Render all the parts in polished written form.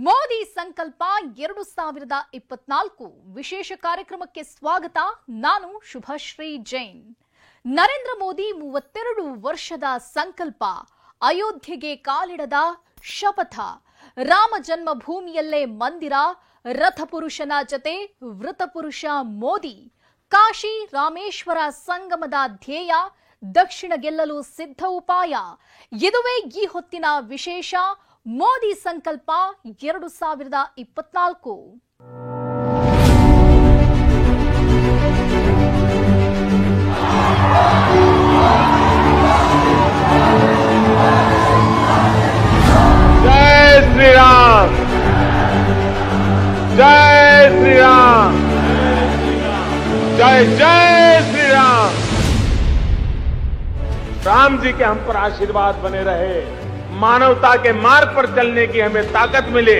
ಮೋದಿ ಸಂಕಲ್ಪ 2024 ವಿಶೇಷ ಕಾರ್ಯಕ್ರಮಕ್ಕೆ ಸ್ವಾಗತ. ನಾನು ಶುಭಶ್ರೀ ಜೈನ್. ನರೇಂದ್ರ ಮೋದಿ 32 ವರ್ಷದ ಸಂಕಲ್ಪ, ಅಯೋಧ್ಯೆಗೆ ಕಾಲಿಡದ ಶಪಥ, ರಾಮ ಜನ್ಮಭೂಮಿಯಲ್ಲೇ ಮಂದಿರ, ರಥಪುರುಷನ ಜತೆ ವೃತಪುರುಷ ಮೋದಿ, ಕಾಶಿ ರಾಮೇಶ್ವರ ಸಂಗಮದ ಧ್ಯೇಯ, ದಕ್ಷಿಣ ಗೆಲ್ಲಲು ಸಿದ್ಧ ಉಪಾಯ. ಇದುವೇ ಈ ಹೊತ್ತಿನ ವಿಶೇಷ ಮೋದಿ ಸಂಕಲ್ಪ 2024. जय श्री राम, जय श्री राम, जय जय श्री राम. राम जी के हम पर आशीर्वाद बने रहे, मानवता के मार्ग पर चलने की हमें ताकत मिले.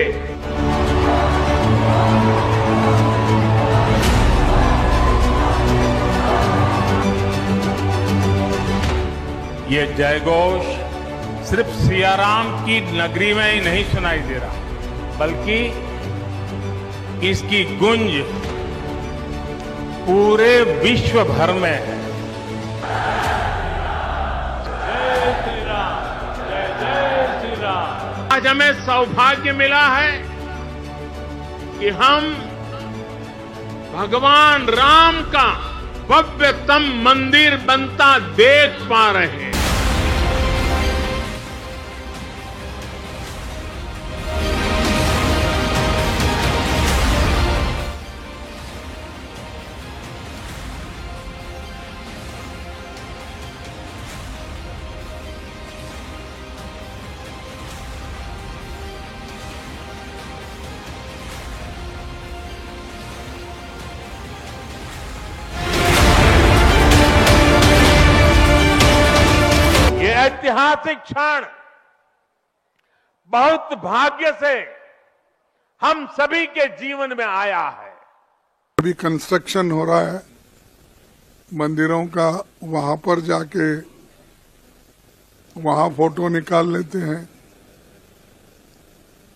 ये जयघोष सिर्फ सियाराम की नगरी में ही नहीं सुनाई दे रहा, बल्कि इसकी गूंज पूरे विश्व भर में है. जय श्री राम, जय जय श्री राम. आज हमें सौभाग्य मिला है कि हम भगवान राम का भव्यतम मंदिर बनता देख पा रहे हैं. ऐतिहासिक क्षण बहुत भाग्य से हम सभी के जीवन में आया है. अभी कंस्ट्रक्शन हो रहा है मंदिरों का, वहां पर जाके वहां फोटो निकाल लेते हैं,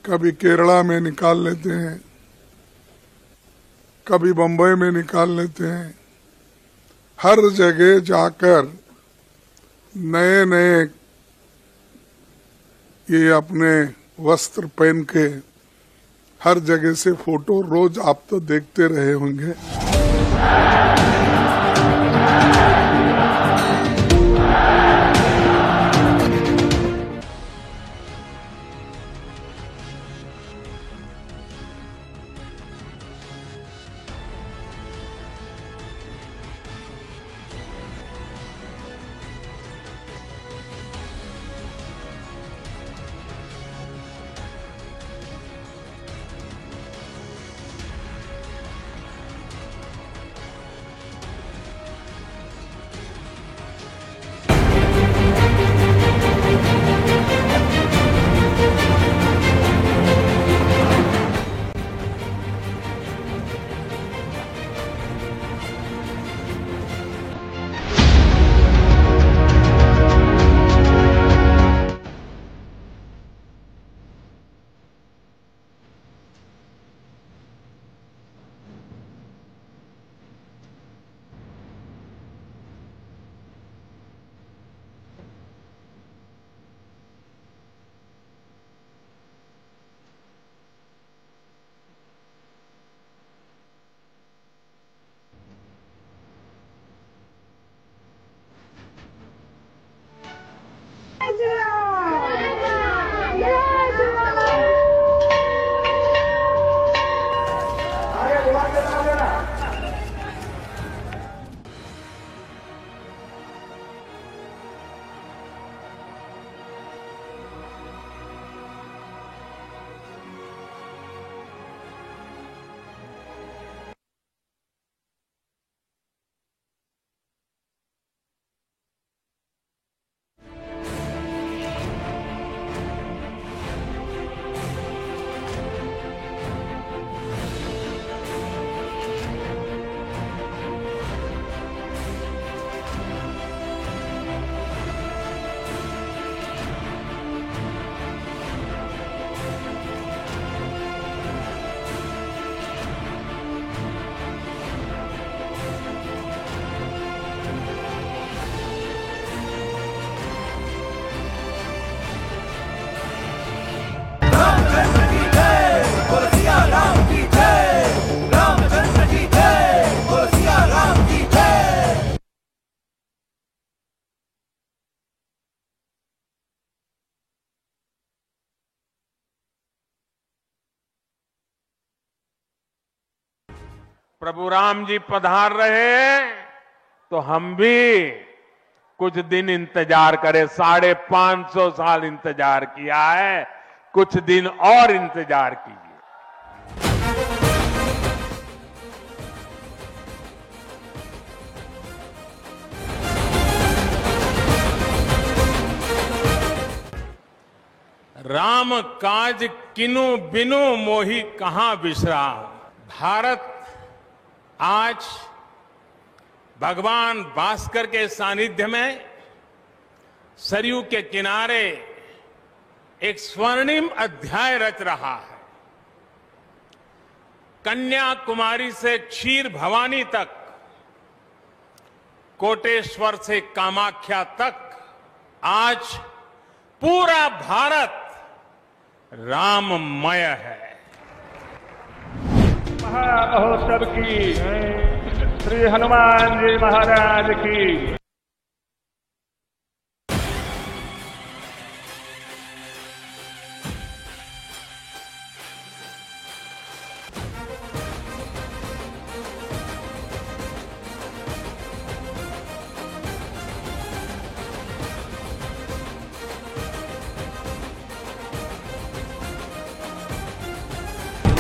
कभी केरला में निकाल लेते हैं, कभी बंबई में निकाल लेते हैं. हर जगह जाकर नए नए ये अपने वस्त्र पहन के हर जगह से फोटो रोज आप तो देखते रहे होंगे. प्रभु राम जी पधार रहे हैं तो हम भी कुछ दिन इंतजार करें। 550 साल इंतजार किया है, कुछ दिन और इंतजार कीजिए। राम काज किनु बिनु मोहि कहां विश्राम। भारत आज भगवान भास्कर के सानिध्य में सरयू के किनारे एक स्वर्णिम अध्याय रच रहा है। कन्याकुमारी से क्षीर भवानी तक, कोटेश्वर से कामाख्या तक आज पूरा भारत राममय है। महामहोत्सव की श्री हनुमान जी महाराज की।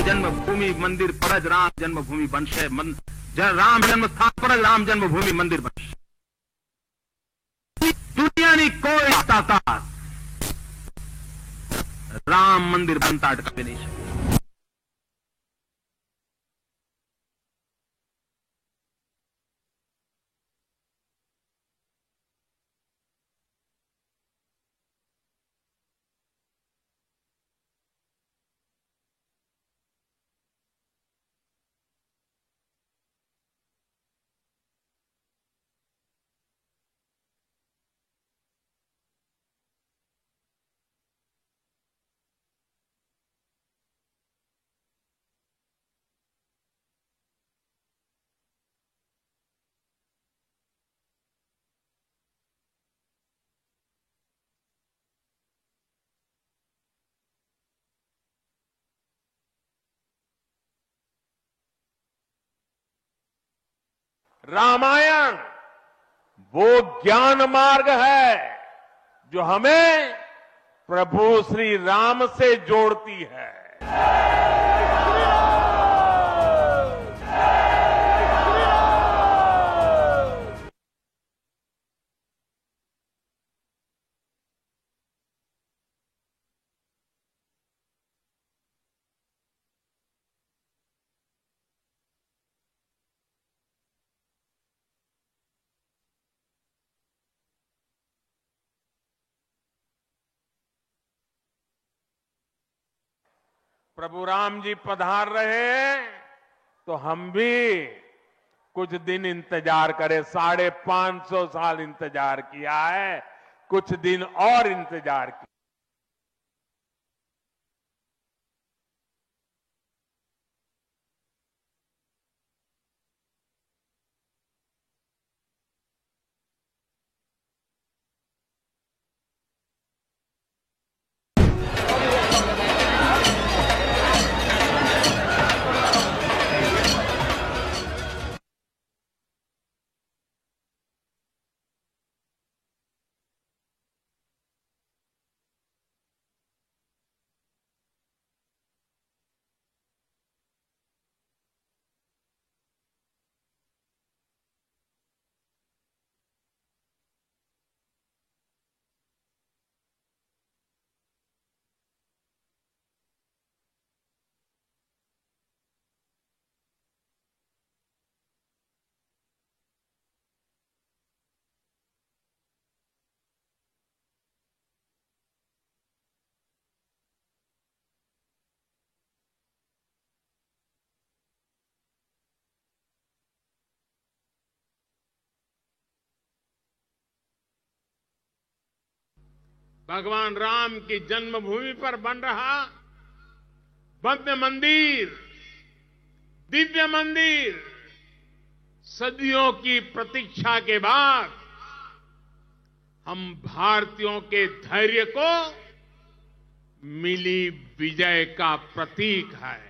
जन्मभूमि मंदिर परज राम जन्मभूमि वंशे राम जन्म स्थान परज राम जन्मभूमि मंदिर वंश। दुनिया ની કોઈ તાકાત રામ મંદિર બનતા અટકાવી નહીં શકે। रामायण वो ज्ञान मार्ग है जो हमें प्रभु श्री राम से जोड़ती है। प्रभु राम जी पधार रहे हैं तो हम भी कुछ दिन इंतजार करें। 550 साल इंतजार किया है, कुछ दिन और इंतजार किया। भगवान राम की जन्मभूमि पर बन रहा भव्य मंदिर, दिव्य मंदिर, सदियों की प्रतीक्षा के बाद हम भारतीयों के धैर्य को मिली विजय का प्रतीक है।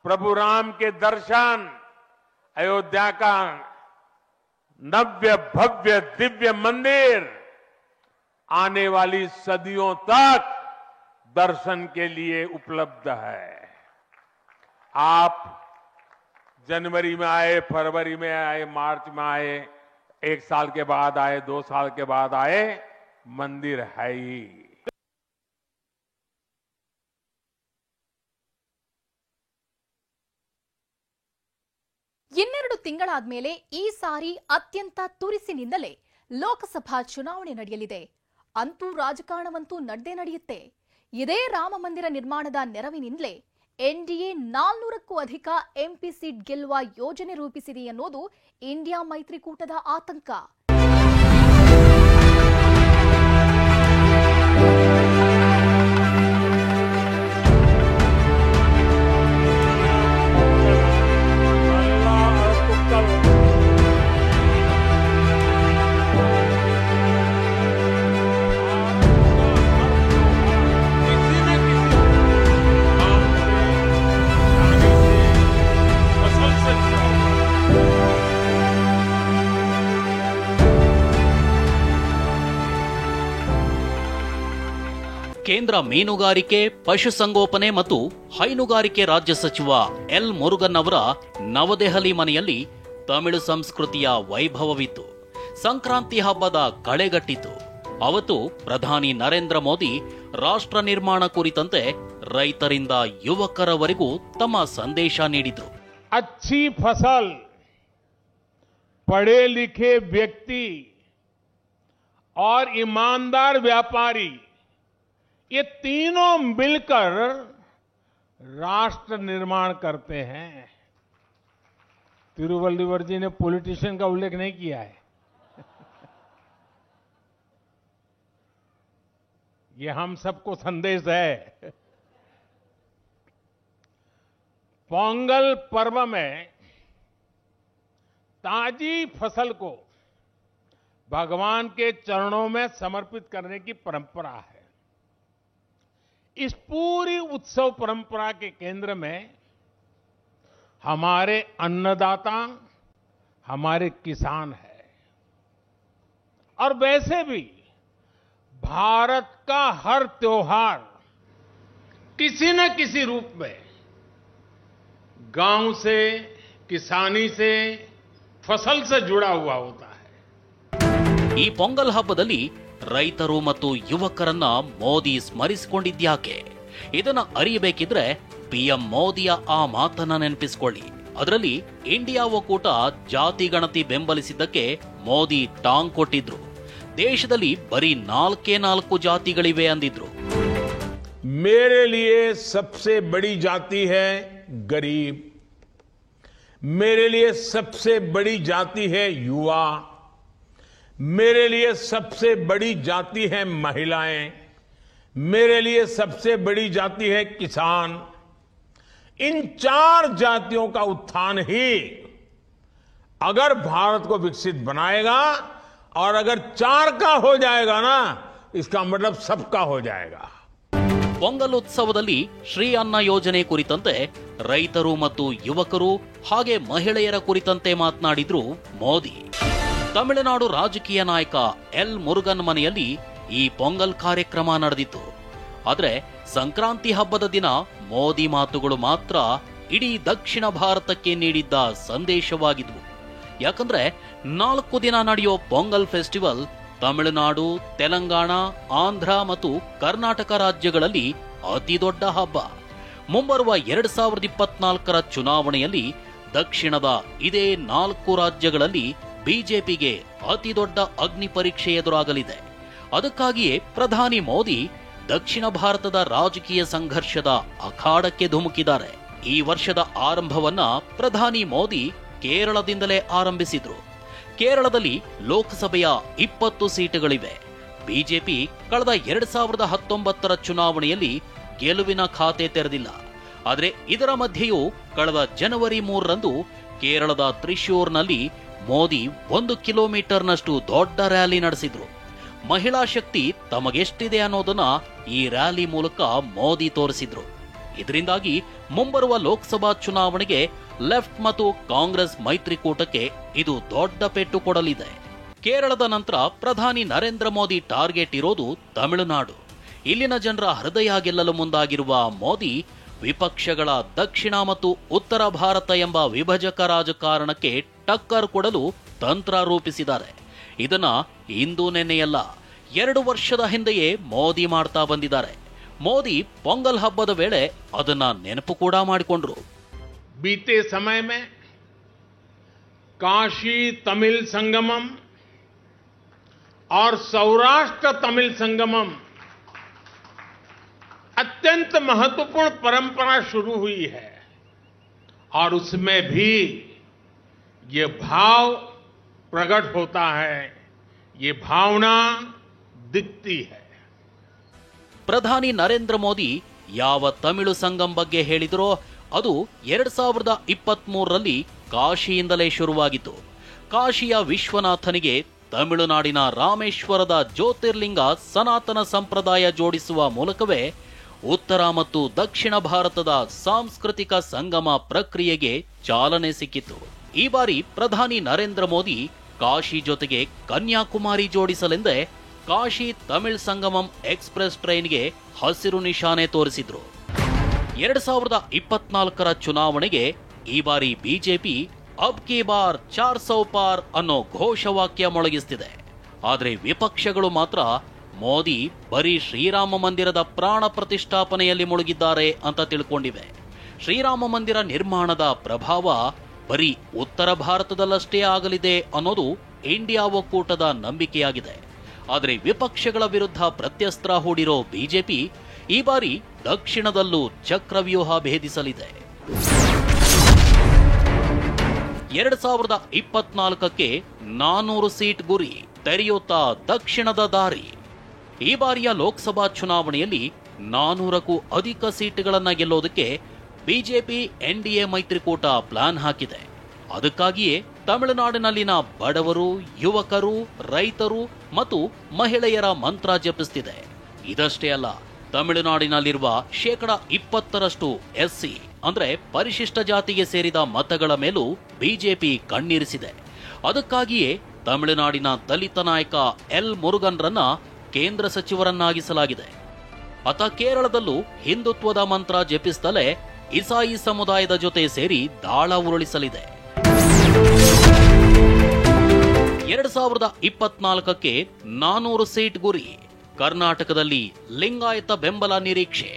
प्रभु राम के दर्शन, अयोध्या का नव्य भव्य दिव्य मंदिर आने वाली सदियों तक दर्शन के लिए उपलब्ध है। आप जनवरी में आए, फरवरी में आए, मार्च में आए, 1 साल के बाद आए, 2 साल के बाद आए, मंदिर है ही। ಇನ್ನೆರಡು ತಿಂಗಳಾದ್ಮೇಲೆ ಈ ಸಾರಿ ಅತ್ಯಂತ ತುರಿಸಿನಿಂದಲೇ ಲೋಕಸಭಾ ಚುನಾವಣೆ ನಡೆಯಲಿದೆ. ಅಂತೂ ರಾಜಕಾರಣವಂತೂ ನಡೆಯುತ್ತೆ. ಇದೇ ರಾಮ ಮಂದಿರ ನಿರ್ಮಾಣದ ನೆರವಿನಿಂದಲೇ ಎನ್ಡಿಎ 400ಕ್ಕೂ ಅಧಿಕ ಎಂಪಿ ಸೀಟ್ ಗೆಲ್ಲುವ ಯೋಜನೆ ರೂಪಿಸಿದೆ ಅನ್ನೋದು ಇಂಡಿಯಾ ಮೈತ್ರಿಕೂಟದ ಆತಂಕ. ಕೇಂದ್ರ ಮೀನುಗಾರಿಕೆ, ಪಶುಸಂಗೋಪನೆ ಮತ್ತು ಹೈನುಗಾರಿಕೆ ರಾಜ್ಯ ಸಚಿವ ಎಲ್ ಮುರುಗನ್ ಅವರ ನವದೆಹಲಿ ಮನೆಯಲ್ಲಿ ತಮಿಳು ಸಂಸ್ಕೃತಿಯ ವೈಭವವಿತ್ತು. ಸಂಕ್ರಾಂತಿ ಹಬ್ಬದ ಕಳೆಗಟ್ಟಿತು. ಅವತ್ತು ಪ್ರಧಾನಿ ನರೇಂದ್ರ ಮೋದಿ ರಾಷ್ಟ್ರ ನಿರ್ಮಾಣ ಕುರಿತಂತೆ ರೈತರಿಂದ ಯುವಕರವರೆಗೂ ತಮ್ಮ ಸಂದೇಶ ನೀಡಿದರು. अच्छी फसल, पढ़े लिखे व्यक्ति और ईमानदार व्यापारी, ये तीनों मिलकर राष्ट्र निर्माण करते हैं. तिरुवल्लुवर जी ने पॉलिटिशियन का उल्लेख नहीं किया है. ये हम सबको संदेश है. पोंगल पर्व में ताजी फसल को भगवान के चरणों में समर्पित करने की परंपरा है. इस पूरी उत्सव परंपरा के केंद्र में हमारे अन्नदाता, हमारे किसान है. और वैसे भी भारत का हर त्योहार किसी न किसी रूप में गांव से, किसानी से, फसल से जुड़ा हुआ होता है. ಈ ಪೊಂಗಲ್ ಹಬ್ಬದಲ್ಲಿ ರೈತರು ಮತ್ತು ಯುವಕರನ್ನ ಮೋದಿ ಸ್ಮರಿಸಿಕೊಂಡಿದ್ಯಾಕೆ? ಇದನ್ನ ಅರಿಯಬೇಕಿದ್ರೆ ಪಿಎಂ ಮೋದಿಯ ಆ ಮಾತನ್ನ ನೆನಪಿಸಿಕೊಳ್ಳಿ. ಅದರಲ್ಲಿ ಇಂಡಿಯಾ ಒಕ್ಕೂಟ ಜಾತಿ ಗಣತಿ ಬೆಂಬಲಿಸಿದ್ದಕ್ಕೆ ಮೋದಿ ಟಾಂಗ್ ಕೊಟ್ಟಿದ್ರು. ದೇಶದಲ್ಲಿ ಬರೀ 4 ಜಾತಿಗಳಿವೆ ಅಂದಿದ್ರು. मेरे लिए सबसे बड़ी जाति है गरीब, मेरे लिए सबसे बड़ी जाति है युवा, मेरे लिए सबसे बड़ी जाति है महिलाएं, मेरे लिए सबसे बड़ी जाति है किसान. इन 4 जातियों का उत्थान ही अगर भारत को विकसित बनाएगा, और अगर 4 का हो जाएगा ना, इसका मतलब सबका हो जाएगा. ಪೊಂಗಲ್ ಉತ್ಸವದಲ್ಲಿ ಶ್ರೀ ಅನ್ನ ಯೋಜನೆ ಕುರಿತಂತೆ ರೈತರು ಮತ್ತು ಯುವಕರು ಹಾಗೆ ಮಹಿಳೆಯರ ಕುರಿತಂತೆ ಮಾತನಾಡಿದ್ರು ಮೋದಿ. ತಮಿಳುನಾಡು ರಾಜಕೀಯ ನಾಯಕ ಎಲ್ ಮುರುಗನ್ ಮನೆಯಲ್ಲಿ ಈ ಪೊಂಗಲ್ ಕಾರ್ಯಕ್ರಮ ನಡೆದಿತ್ತು. ಆದ್ರೆ ಸಂಕ್ರಾಂತಿ ಹಬ್ಬದ ದಿನ ಮೋದಿ ಮಾತುಗಳು ಮಾತ್ರ ಇಡೀ ದಕ್ಷಿಣ ಭಾರತಕ್ಕೆ ನೀಡಿದ್ದ ಸಂದೇಶವಾಗಿದ್ವು. ಯಾಕಂದ್ರೆ 4 ದಿನ ನಡೆಯೋ ಪೊಂಗಲ್ ಫೆಸ್ಟಿವಲ್ ತಮಿಳುನಾಡು, ತೆಲಂಗಾಣ, ಆಂಧ್ರ ಮತ್ತು ಕರ್ನಾಟಕ ರಾಜ್ಯಗಳಲ್ಲಿ ಅತಿ ದೊಡ್ಡ ಹಬ್ಬ. ಮುಂಬರುವ 2024ರ ಚುನಾವಣೆಯಲ್ಲಿ ದಕ್ಷಿಣದ ಇದೇ 4 ರಾಜ್ಯಗಳಲ್ಲಿ ಬಿಜೆಪಿಗೆ ಅತಿ ದೊಡ್ಡ ಅಗ್ನಿ ಪರೀಕ್ಷೆ ಎದುರಾಗಲಿದೆ. ಅದಕ್ಕಾಗಿಯೇ ಪ್ರಧಾನಿ ಮೋದಿ ದಕ್ಷಿಣ ಭಾರತದ ರಾಜಕೀಯ ಸಂಘರ್ಷದ ಅಖಾಡಕ್ಕೆ ಧುಮುಕಿದ್ದಾರೆ. ಈ ವರ್ಷದ ಆರಂಭವನ್ನ ಪ್ರಧಾನಿ ಮೋದಿ ಕೇರಳದಿಂದಲೇ ಆರಂಭಿಸಿದ್ರು. ಕೇರಳದಲ್ಲಿ ಲೋಕಸಭೆಯ 20 ಸೀಟುಗಳಿವೆ. ಬಿಜೆಪಿ ಕಳೆದ 2019ರ ಚುನಾವಣೆಯಲ್ಲಿ ಗೆಲುವಿನ ಖಾತೆ ತೆರೆದಿಲ್ಲ. ಆದರೆ ಇದರ ಮಧ್ಯೆಯೂ ಕಳೆದ ಜನವರಿ 3ರಂದು ಕೇರಳದ ತ್ರಿಶೂರ್ನಲ್ಲಿ ಮೋದಿ 1 ಕಿಲೋಮೀಟರ್ನಷ್ಟು ದೊಡ್ಡ ರ್ಯಾಲಿ ನಡೆಸಿದ್ರು. ಮಹಿಳಾ ಶಕ್ತಿ ತಮಗೆಷ್ಟಿದೆ ಅನ್ನೋದನ್ನ ಈ ರ್ಯಾಲಿ ಮೂಲಕ ಮೋದಿ ತೋರಿಸಿದ್ರು. ಇದರಿಂದಾಗಿ ಮುಂಬರುವ ಲೋಕಸಭಾ ಚುನಾವಣೆಗೆ ಲೆಫ್ಟ್ ಮತ್ತು ಕಾಂಗ್ರೆಸ್ ಮೈತ್ರಿಕೂಟಕ್ಕೆ ಇದು ದೊಡ್ಡ ಪೆಟ್ಟು ಕೊಡಲಿದೆ. ಕೇರಳದ ನಂತರ ಪ್ರಧಾನಿ ನರೇಂದ್ರ ಮೋದಿ ಟಾರ್ಗೆಟ್ ಇರೋದು ತಮಿಳುನಾಡು. ಇಲ್ಲಿನ ಜನರ ಹೃದಯ ಗೆಲ್ಲಲು ಮುಂದಾಗಿರುವ ಮೋದಿ ವಿಪಕ್ಷಗಳ ದಕ್ಷಿಣ ಮತ್ತು ಉತ್ತರ ಭಾರತ ಎಂಬ ವಿಭಜಕ ರಾಜಕಾರಣಕ್ಕೆ ಟಕ್ಕರ್ ಕೊಡಲು ತಂತ್ರ ರೂಪಿಸಿದ್ದಾರೆ. ಇದನ್ನ ಇಂದು ನೆನ್ನೆಯಲ್ಲ, 2 ವರ್ಷದ ಹಿಂದೆಯೇ ಮೋದಿ ಮಾಡ್ತಾ ಬಂದಿದ್ದಾರೆ. ಮೋದಿ ಪೊಂಗಲ್ ಹಬ್ಬದ ವೇಳೆ ಅದನ್ನ ನೆನಪು ಕೂಡ ಮಾಡಿಕೊಂಡ್ರು. बीते समय में काशी तमिल संगमम और सौराष्ट्र तमिल संगमम अत्यंत महत्वपूर्ण परंपरा शुरू हुई है और उसमें भी ये भाव प्रकट होता है, ये भावना दिखती है. ಪ್ರಧಾನಿ ನರೇಂದ್ರ ಮೋದಿ ಯಾವ ತಮಿಳು ಸಂಗಮ್ ಬಗ್ಗೆ ಹೇಳಿದರೋ ಅದು 2023ರಲ್ಲಿ ಕಾಶಿಯಿಂದಲೇ ಶುರುವಾಗಿತ್ತು. ಕಾಶಿಯ ವಿಶ್ವನಾಥನಿಗೆ ತಮಿಳುನಾಡಿನ ರಾಮೇಶ್ವರದ ಜ್ಯೋತಿರ್ಲಿಂಗ ಸನಾತನ ಸಂಪ್ರದಾಯ ಜೋಡಿಸುವ ಮೂಲಕವೇ ಉತ್ತರ ಮತ್ತು ದಕ್ಷಿಣ ಭಾರತದ ಸಾಂಸ್ಕೃತಿಕ ಸಂಗಮ ಪ್ರಕ್ರಿಯೆಗೆ ಚಾಲನೆ ಸಿಕ್ಕಿತು. ಈ ಬಾರಿ ಪ್ರಧಾನಿ ನರೇಂದ್ರ ಮೋದಿ ಕಾಶಿ ಜೊತೆಗೆ ಕನ್ಯಾಕುಮಾರಿ ಜೋಡಿಸಲೆಂದೇ ಕಾಶಿ ತಮಿಳ್ ಸಂಗಮಂ ಎಕ್ಸ್‌ಪ್ರೆಸ್ ಟ್ರೈನ್ಗೆ ಹಸಿರು ನಿಶಾನೆ ತೋರಿಸಿದ್ರು. 2024ರ ಚುನಾವಣೆಗೆ ಈ ಬಾರಿ ಬಿಜೆಪಿ ಅಬ್ ಕಿ ಬಾರ್ 400 ಪಾರ್ ಅನ್ನೋ ಘೋಷವಾಕ್ಯ ಮೊಳಗಿಸ್ತಿದೆ. ಆದರೆ ವಿಪಕ್ಷಗಳು ಮಾತ್ರ ಮೋದಿ ಬರೀ ಶ್ರೀರಾಮ ಮಂದಿರದ ಪ್ರಾಣ ಪ್ರತಿಷ್ಠಾಪನೆಯಲ್ಲಿ ಮುಳುಗಿದ್ದಾರೆ ಅಂತ ತಿಳ್ಕೊಂಡಿವೆ. ಶ್ರೀರಾಮ ಮಂದಿರ ನಿರ್ಮಾಣದ ಪ್ರಭಾವ ಬರೀ ಉತ್ತರ ಭಾರತದಲ್ಲಷ್ಟೇ ಆಗಲಿದೆ ಅನ್ನೋದು ಇಂಡಿಯಾ ಒಕ್ಕೂಟದ ನಂಬಿಕೆಯಾಗಿದೆ. ಆದರೆ ವಿಪಕ್ಷಗಳ ವಿರುದ್ಧ ಪ್ರತ್ಯಸ್ತ್ರ ಹೂಡಿರೋ ಬಿಜೆಪಿ ಈ ಬಾರಿ ದಕ್ಷಿಣದಲ್ಲೂ ಚಕ್ರವ್ಯೂಹ ಭೇದಿಸಲಿದೆ. 2024ಕ್ಕೆ 400 ಸೀಟ್ ಗುರಿ ತೆರೆಯುತ್ತಾ ದಕ್ಷಿಣದ ದಾರಿ. ಈ ಬಾರಿಯ ಲೋಕಸಭಾ ಚುನಾವಣೆಯಲ್ಲಿ 400ಕ್ಕೂ ಅಧಿಕ ಸೀಟುಗಳನ್ನ ಗೆಲ್ಲೋದಕ್ಕೆ ಬಿಜೆಪಿ ಎನ್ಡಿಎ ಮೈತ್ರಿಕೂಟ ಪ್ಲಾನ್ ಹಾಕಿದೆ. ಅದಕ್ಕಾಗಿಯೇ ತಮಿಳುನಾಡಿನಲ್ಲಿನ ಬಡವರು, ಯುವಕರು, ರೈತರು ಮತ್ತು ಮಹಿಳೆಯರ ಮಂತ್ರ ಜಪಿಸುತ್ತಿದೆ. ಇದಷ್ಟೇ ಅಲ್ಲ, ತಮಿಳುನಾಡಿನಲ್ಲಿರುವ 20% ಎಸ್ಸಿ ಅಂದ್ರೆ ಪರಿಶಿಷ್ಟ ಜಾತಿಗೆ ಸೇರಿದ ಮತಗಳ ಮೇಲೂ ಬಿಜೆಪಿ ಕಣ್ಣಿರಿಸಿದೆ. ಅದಕ್ಕಾಗಿಯೇ ತಮಿಳುನಾಡಿನ ದಲಿತ ನಾಯಕ ಎಲ್ ಮುರುಗನ್ರನ್ನ ಕೇಂದ್ರ ಸಚಿವರನ್ನಾಗಿಸಲಾಗಿದೆ. ಅತ ಕೇರಳದಲ್ಲೂ ಹಿಂದುತ್ವದ ಮಂತ್ರ ಜಪಿಸುತ್ತಲೇ ಇಸಾಯಿ ಸಮುದಾಯದ ಜೊತೆ ಸೇರಿ ದಾಳ ಉರುಳಿಸಲಿದೆ. 2024ಕ್ಕೆ 400 ಸೀಟ್ ಗುರಿ. ಕರ್ನಾಟಕದಲ್ಲಿ ಲಿಂಗಾಯತ ಬೆಂಬಲ ನಿರೀಕ್ಷೆ.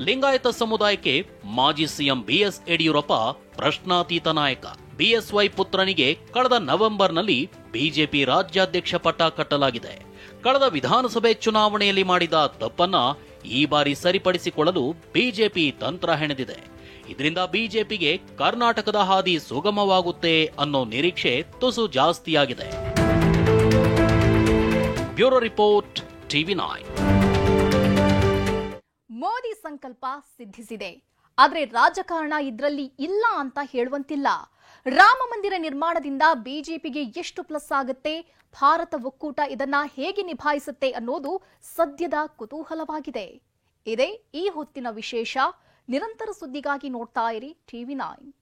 ಲಿಂಗಾಯತ ಸಮುದಾಯಕ್ಕೆ ಮಾಜಿ ಸಿಎಂ ಬಿಎಸ್ ಯಡಿಯೂರಪ್ಪ ಪ್ರಶ್ನಾತೀತ ನಾಯಕ. ಬಿಎಸ್ವೈ ಪುತ್ರನಿಗೆ ಕಳೆದ ನವೆಂಬರ್ನಲ್ಲಿ ಬಿಜೆಪಿ ರಾಜ್ಯಾಧ್ಯಕ್ಷ ಪಟ್ಟ ಕಟ್ಟಲಾಗಿದೆ. ಕಳೆದ ವಿಧಾನಸಭೆ ಚುನಾವಣೆಯಲ್ಲಿ ಮಾಡಿದ ತಪ್ಪನ್ನ ಈ ಬಾರಿ ಸರಿಪಡಿಸಿಕೊಳ್ಳಲು ಬಿಜೆಪಿ ತಂತ್ರ ಹೆಣೆದಿದೆ. ಇದರಿಂದ ಬಿಜೆಪಿಗೆ ಕರ್ನಾಟಕದ ಹಾದಿ ಸುಗಮವಾಗುತ್ತೆ ಅನ್ನೋ ನಿರೀಕ್ಷೆ ತುಸು ಜಾಸ್ತಿಯಾಗಿದೆ. Bureau report, ಟಿವಿ9. ಮೋದಿ ಸಂಕಲ್ಪ ಸಿದ್ಧಿಸಿದೆ, ಆದ್ರೆ ರಾಜಕಾರಣ ಇದ್ರಲ್ಲಿ ಇಲ್ಲ ಅಂತ ಹೇಳುವಂತಿಲ್ಲ. ರಾಮ ಮಂದಿರ ನಿರ್ಮಾಣದಿಂದ ಬಿಜೆಪಿಗೆ ಎಷ್ಟು ಪ್ಲಸ್ ಆಗುತ್ತೆ, ಭಾರತ ಒಕ್ಕೂಟ ಇದನ್ನ ಹೇಗೆ ನಿಭಾಯಿಸುತ್ತೆ ಅನ್ನೋದು ಸದ್ಯದ ಕುತೂಹಲವಾಗಿದೆ. ಇದೇ ಈ ಹೊತ್ತಿನ ವಿಶೇಷ. ನಿರಂತರ ಸುದ್ದಿಗಾಗಿ ನೋಡ್ತಾ ಇರಿ ಟಿವಿ9.